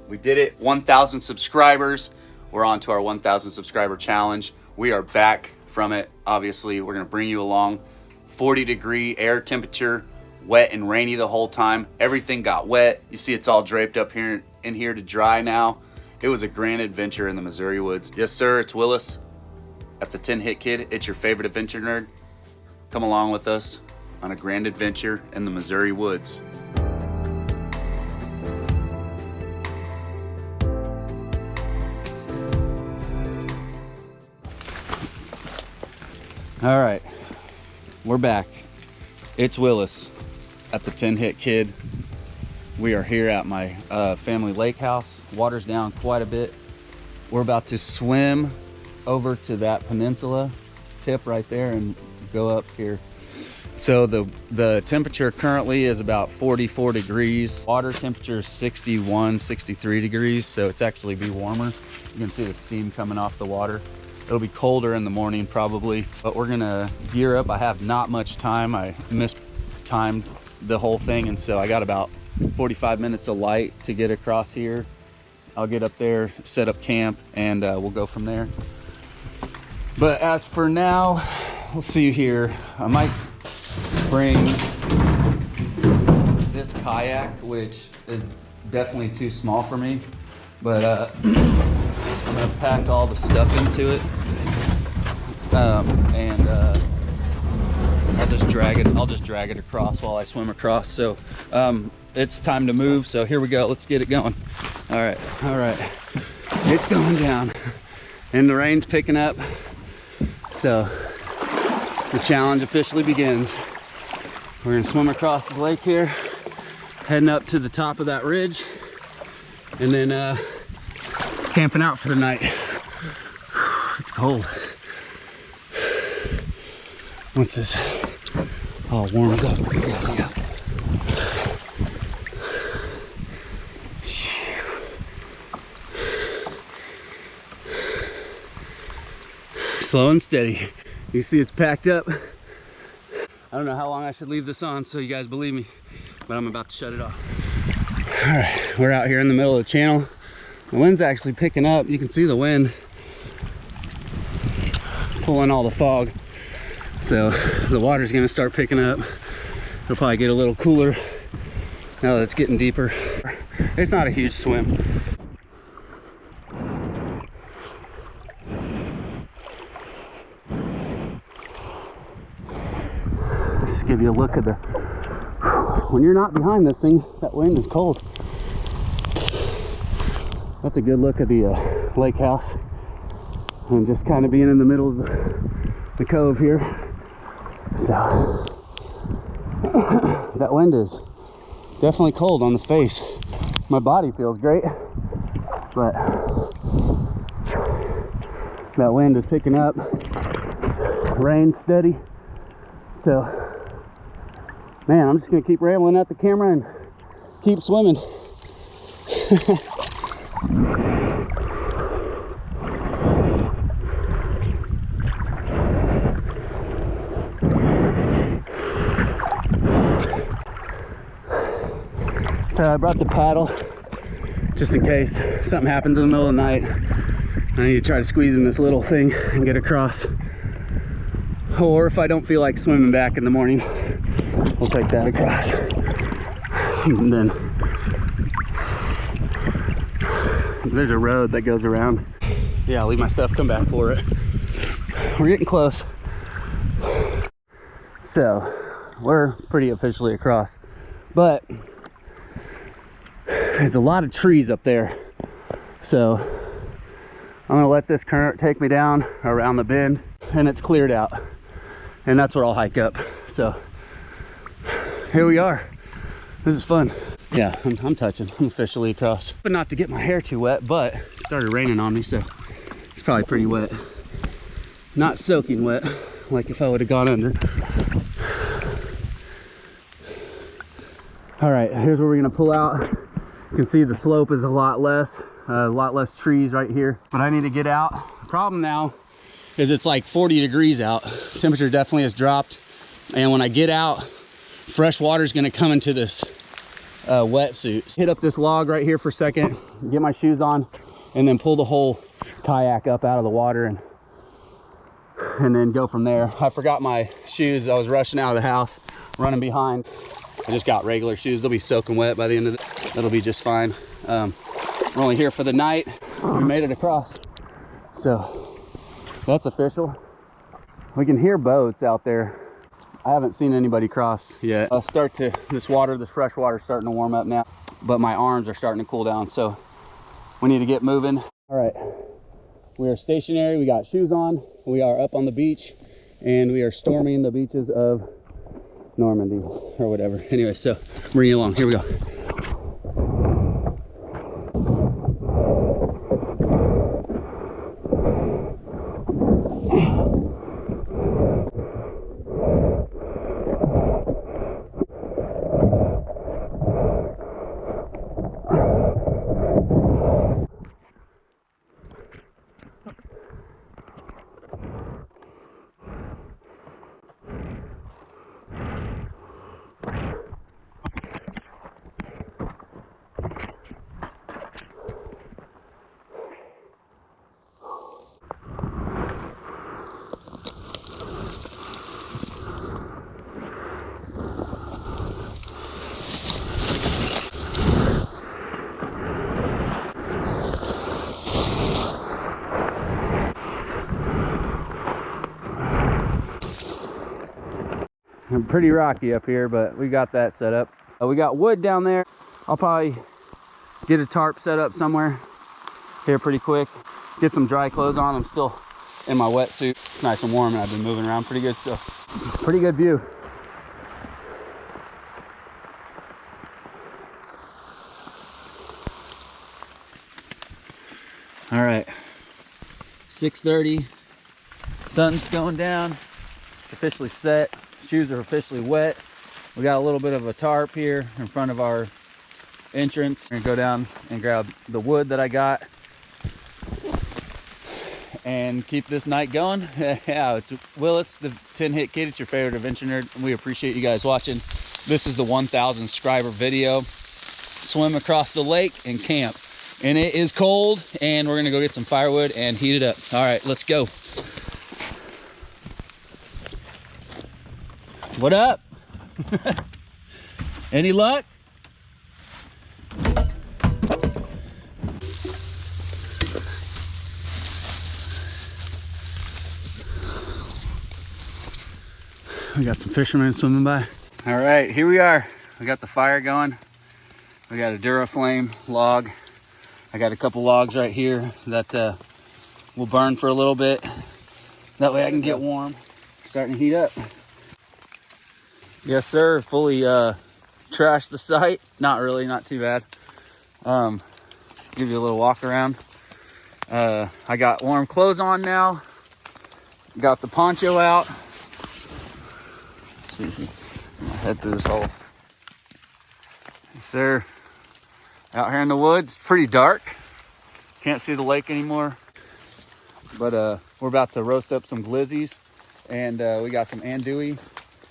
We did it. 1,000 subscribers. We're on to our 1,000 subscriber challenge. We are back from it. Obviously, we're going to bring you along. 40-degree air temperature, wet and rainy the whole time. Everything got wet. You see it's all draped up here in here to dry now. It was a grand adventure in the Missouri woods. Yes, sir. It's Willis at the 10 Hit Kid. It's your favorite adventure nerd. Come along with us on a grand adventure in the Missouri woods. All right, we're back. It's Willis at the 10 Hit Kid. We are here at my family lake house. Water's down quite a bit. We're about to swim over to that peninsula tip right there and go up here. So the temperature currently is about 44 degrees. Water temperature is 61, 63 degrees. So it's actually be warmer. You can see the steam coming off the water. It'll be colder in the morning probably, but we're gonna gear up. I have not much time. I mistimed the whole thing, and so I got about 45 minutes of light to get across here. I'll get up there, set up camp, and we'll go from there. But as for now, we'll see you here. I might bring this kayak, which is definitely too small for me, but I'm gonna pack all the stuff into it, and I'll just drag it across while I swim across. So it's time to move, so here we go. Let's get it going. All right, it's going down and the rain's picking up, so the challenge officially begins. We're gonna swim across the lake here, heading up to the top of that ridge, and then camping out for the night. It's cold. Once this all warms up, yeah. Slow and steady. You see it's packed up. I don't know how long I should leave this on so you guys believe me, but I'm about to shut it off. All right, we're out here in the middle of the channel. The wind's actually picking up. You can see the wind pulling all the fog. So the water's gonna start picking up. It'll probably get a little cooler now that it's getting deeper. It's not a huge swim. Just give you a look at the, when you're not behind this thing, that wind is cold. That's a good look at the lake house, and just kind of being in the middle of the cove here. So that wind is definitely cold on the face. My body feels great, but that wind is picking up. Rain steady. So man, I'm just gonna keep rambling at the camera and keep swimming. So I brought the paddle just in case something happens in the middle of the night. I need to try to squeeze in this little thing and get across. Or if I don't feel like swimming back in the morning, we'll take that across. And then there's a road that goes around. Yeah, I'll leave my stuff, come back for it. We're getting close. So we're pretty officially across, but there's a lot of trees up there. So I'm gonna let this current take me down around the bend, and it's cleared out. And that's where I'll hike up. So here we are. This is fun. Yeah, I'm touching. I'm officially across. But not to get my hair too wet, but it started raining on me, so it's probably pretty wet. Not soaking wet, like if I would have gone under. All right, here's where we're gonna pull out. You can see the slope is a lot less trees right here. But I need to get out. The problem now is it's like 40 degrees out. Temperature definitely has dropped. And when I get out, fresh water is gonna come into this wetsuit. Hit up this log right here for a second, get my shoes on, and then pull the whole kayak up out of the water and then go from there. I forgot my shoes. I was rushing out of the house, running behind. I just got regular shoes. They'll be soaking wet by the end of it. That'll be just fine. We're only here for the night. We made it across. So that's official. We can hear boats out there. I haven't seen anybody cross yet. This fresh water is starting to warm up now, but my arms are starting to cool down. So we need to get moving. All right, we are stationary. We got shoes on. We are up on the beach and we are storming the beaches of Normandy or whatever. Anyway, so bring you along. Here we go. Pretty rocky up here, but we got that set up. We got wood down there. I'll probably get a tarp set up somewhere here pretty quick. Get some dry clothes on. I'm still in my wetsuit. It's nice and warm and I've been moving around pretty good, so pretty good view. All right, 6:30, sun's going down. It's officially set. Shoes are officially wet. We got a little bit of a tarp here in front of our entrance. I'm gonna go down and grab the wood that I got and keep this night going. Yeah, it's Willis, the 10 Hit Kid. It's your favorite adventure nerd, and we appreciate you guys watching. This is the 1,000 subscriber video. Swim across the lake and camp. And it is cold, and we're gonna go get some firewood and heat it up. All right, let's go. What up? Any luck? We got some fishermen swimming by. All right, here we are. We got the fire going. We got a Duraflame log. I got a couple logs right here that will burn for a little bit. That way I can get warm. Starting to heat up. Yes, sir. Fully trashed the site. Not really, not too bad. Give you a little walk around. I got warm clothes on now. Got the poncho out. Let's see if I head through this hole. Yes, sir. Out here in the woods, pretty dark. Can't see the lake anymore. But we're about to roast up some glizzies, and we got some andouille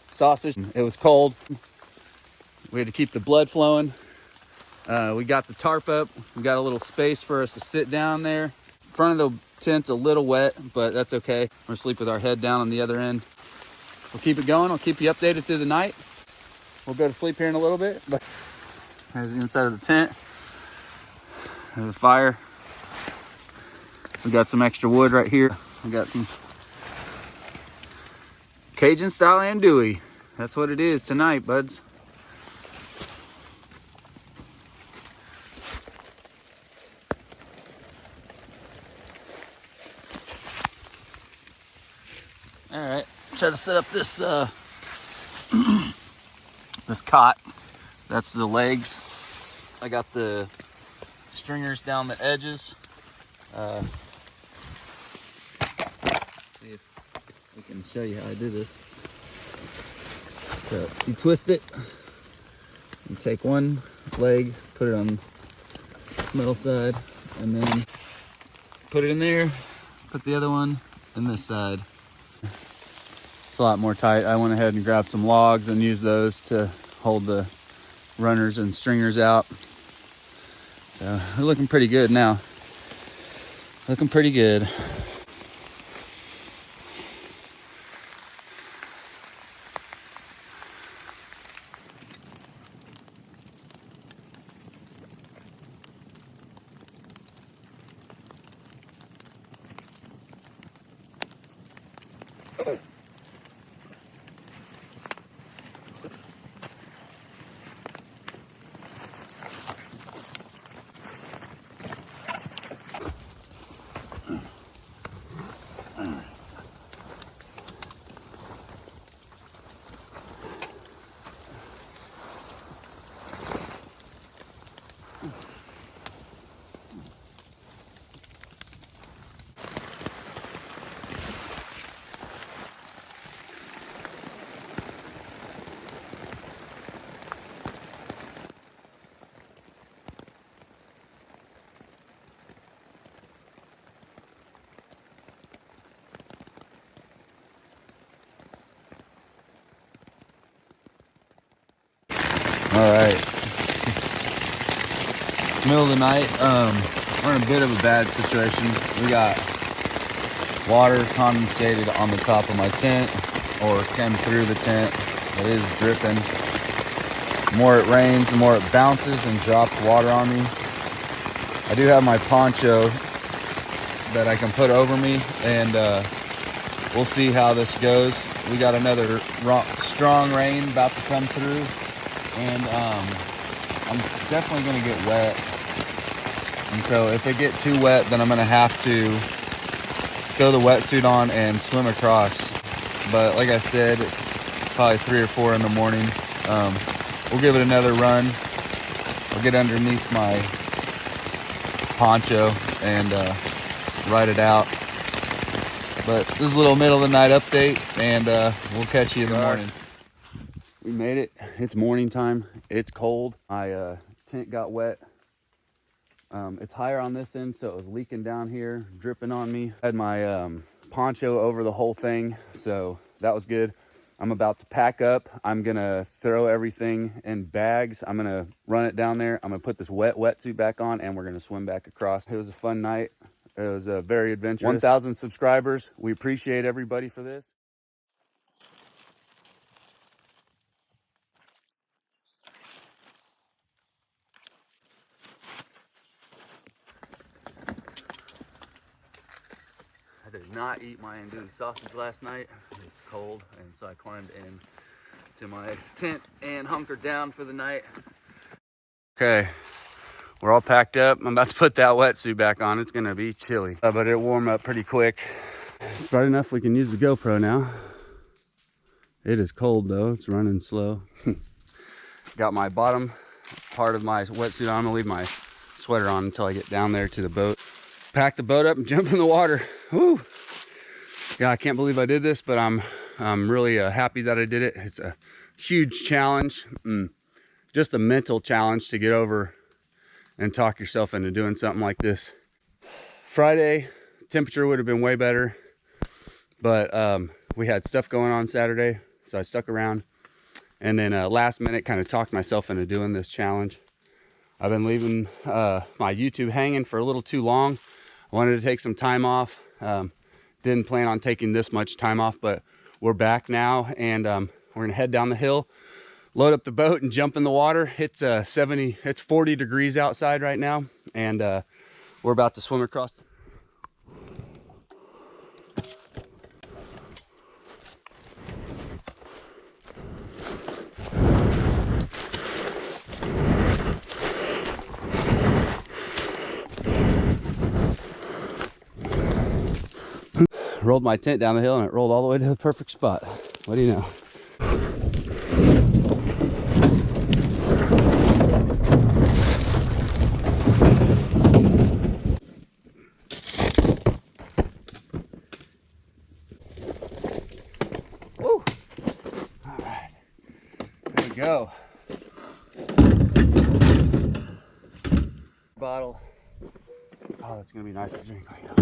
sausage. It was cold. We had to keep the blood flowing. We got the tarp up. We got a little space for us to sit down there. In front of the tent's a little wet, but that's okay. We're gonna sleep with our head down on the other end. We'll keep it going. I'll keep you updated through the night. We'll go to sleep here in a little bit. But there's the inside of the tent. There's the fire. We got some extra wood right here. We got some Cajun style andouille. That's what it is tonight, buds. All right, try to set up this this cot. That's the legs. I got the stringers down the edges. See if we can show you how I do this. So you twist it, you take one leg, put it on the middle side, and then put it in there, put the other one in this side. It's a lot more tight. I went ahead and grabbed some logs and used those to hold the runners and stringers out. So we're looking pretty good now. Looking pretty good. All right, middle of the night. We're in a bit of a bad situation. We got water condensated on the top of my tent, or came through the tent. It is dripping. The more it rains, the more it bounces and drops water on me. I do have my poncho that I can put over me, and we'll see how this goes. We got another strong rain about to come through, and I'm definitely gonna get wet. And so if it get too wet, then I'm gonna have to throw the wetsuit on and swim across. But like I said, it's probably 3 or 4 in the morning. We'll give it another run. I'll get underneath my poncho and ride it out. But this is a little middle of the night update, and we'll catch you in the morning. We made it. It's morning time. It's cold. My tent got wet. It's higher on this end, so it was leaking down here, dripping on me. I had my poncho over the whole thing, so that was good. I'm about to pack up. I'm gonna throw everything in bags. I'm gonna run it down there. I'm gonna put this wetsuit back on, and we're gonna swim back across. It was a fun night. It was very adventurous. 1,000 subscribers. We appreciate everybody for this. I did not eat my andouille sausage last night. It was cold, and so I climbed in to my tent and hunkered down for the night. Okay, we're all packed up. I'm about to put that wetsuit back on. It's gonna be chilly, but it'll warm up pretty quick. It's bright enough we can use the GoPro now. It is cold though, it's running slow. Got my bottom part of my wetsuit on. I'm gonna leave my sweater on until I get down there to the boat. Pack the boat up and jump in the water. Woo! Yeah, I can't believe I did this, but I'm really happy that I did it. It's a huge challenge. Just a mental challenge to get over and talk yourself into doing something like this. Friday, temperature would have been way better, but we had stuff going on Saturday, so I stuck around. And then last minute kind of talked myself into doing this challenge. I've been leaving my YouTube hanging for a little too long. I wanted to take some time off. Didn't plan on taking this much time off, but we're back now, and we're gonna head down the hill, load up the boat, and jump in the water. It's 40 degrees outside right now, and we're about to swim across. Rolled my tent down the hill, and it rolled all the way to the perfect spot. What do you know? Woo! All right, there we go. Bottle. Oh, that's gonna be nice to drink right now.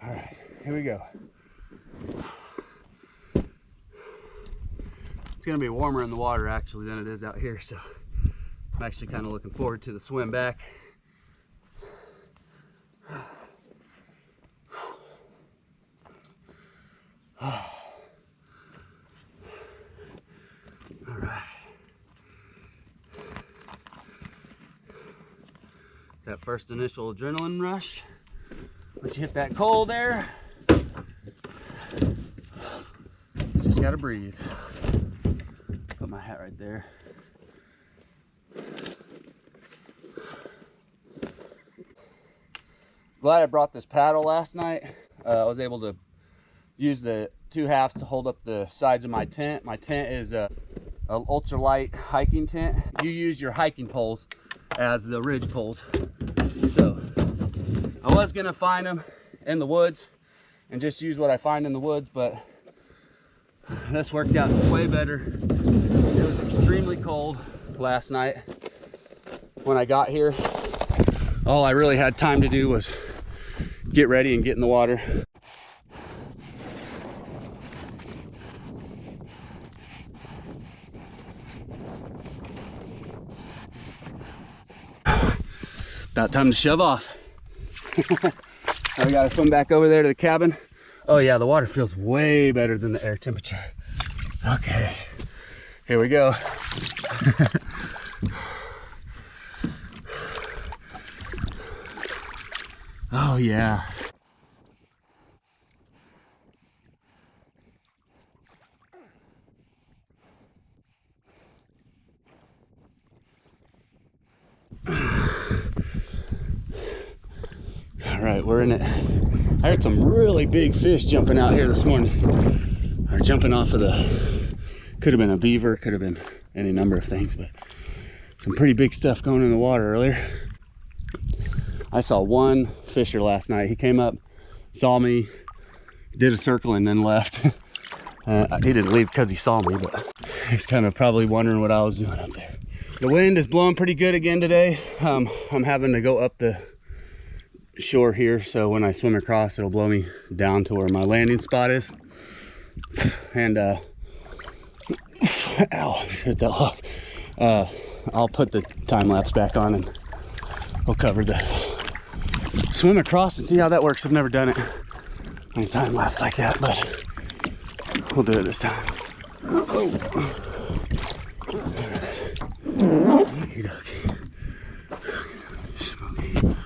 All right, here we go. It's gonna be warmer in the water actually than it is out here, so I'm actually kind of looking forward to the swim back. All right. That first initial adrenaline rush. Once you hit that cold air, just gotta breathe. Put my hat right there. Glad I brought this paddle last night. I was able to use the 2 halves to hold up the sides of my tent. My tent is a ultralight hiking tent. You use your hiking poles as the ridge poles. So I was gonna find them in the woods and just use what I find in the woods, but this worked out way better. It was extremely cold last night when I got here. All I really had time to do was get ready and get in the water. About time to shove off. I gotta swim back over there to the cabin. Oh yeah, the water feels way better than the air temperature. Okay, here we go. Oh yeah. All right, we're in it. I heard some really big fish jumping out here this morning. Or jumping off of the, could have been a beaver, could have been any number of things, but some pretty big stuff going in the water earlier. I saw one fisher last night. He came up, saw me, did a circle and then left. He didn't leave because he saw me, but he's kind of probably wondering what I was doing up there. The wind is blowing pretty good again today. I'm having to go up the shore here, so when I swim across, it'll blow me down to where my landing spot is. And ow, hit that off. I'll put the time lapse back on and we'll cover the swim across and see how that works. I've never done it on a time lapse like that, but we'll do it this time. Oh. Okie dokie. Smoky.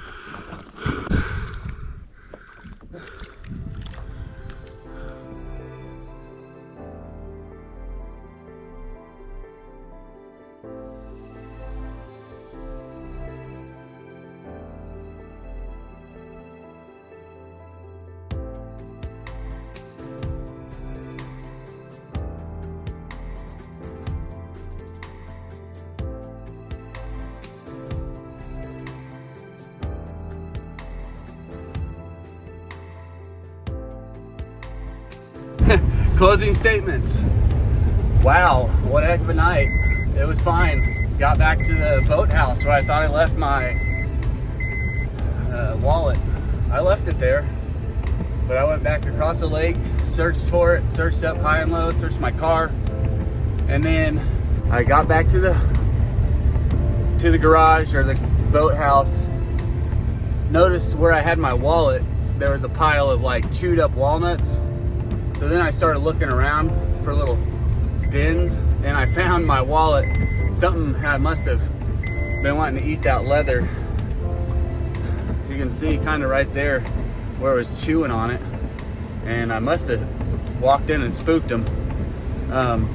Closing statements. Wow, what a heck of a night. It was fine. Got back to the boathouse where I thought I left my wallet. I left it there, but I went back across the lake, searched for it, searched up high and low, searched my car, and then I got back to the garage or the boathouse. Noticed where I had my wallet, there was a pile of like chewed up walnuts. So then I started looking around for little dens, and I found my wallet. Something must have been wanting to eat that leather. You can see kind of right there where it was chewing on it, and I must have walked in and spooked them.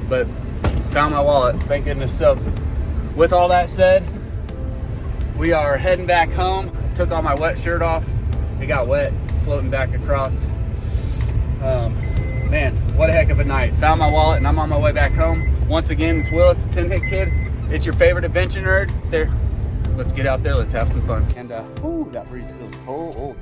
But found my wallet, thank goodness. So with all that said, we are heading back home. I took all my wet shirt off. It got wet floating back across. Man, what a heck of a night. Found my wallet and I'm on my way back home. Once again, it's Willis, the 10 Hit Kid. It's your favorite adventure nerd. There, let's get out there, let's have some fun. And ooh, that breeze feels cold.